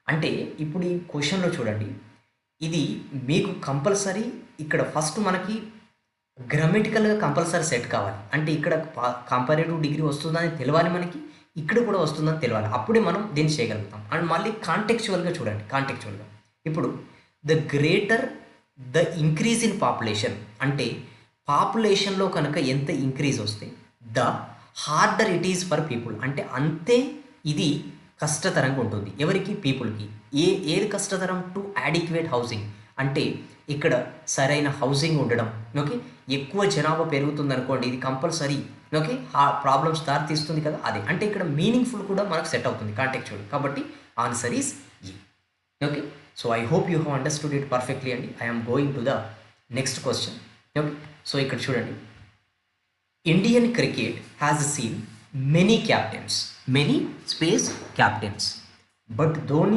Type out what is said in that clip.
అంటే ఇప్పుడు ఈ క్వెషన్‌లో చూడండి. ఇది మీకు కంపల్సరీ ఇక్కడ ఫస్ట్ మనకి గ్రామటికల్‌గా కంపల్సరీ సెట్ కావాలి. అంటే ఇక్కడ కంపారేటివ్ డిగ్రీ వస్తుందని తెలవాలి మనకి. ఇక్కడ కూడా వస్తుందని తెలవాలి. అప్పుడే మనం దీన్ని చేయగలుగుతాం. అండ్ మళ్ళీ కాంటెక్చువల్‌గా చూడండి. కాంటెక్చువల్‌గా. ఇప్పుడు the greater the increase in population అంటే పాపులేషన్‌లో కనుక ఎంత ఇంక్రీజ్ వస్తే the harder it is for people అంటే అంతే ఇది కష్టతరంగా ఉంటుంది. ఎవరికి? పీపుల్‌కి. ఏది కష్టతరం? టు అడిక్వేట్ హౌసింగ్ అంటే ఇక్కడ సరైన హౌసింగ్ ఉండడం. ఓకే. ఎక్కువ జనాభా పెరుగుతుందనుకోండి ఇది కంపల్సరీ ఓకే. ఆ ప్రాబ్లమ్స్ దారి తీస్తుంది కదా! అదే. అంటే ఇక్కడ మీనింగ్‌ఫుల్ కూడా మనకు సెట్ అవుతుంది కాంటెక్చువల్. కాబట్టి answer is A. Okay. So I hope you have understood it perfectly అండి. I am going to the next question. Okay. So ఇక్కడ చూడండి. Indian cricket has seen many captains. Many space captains. But Dhoni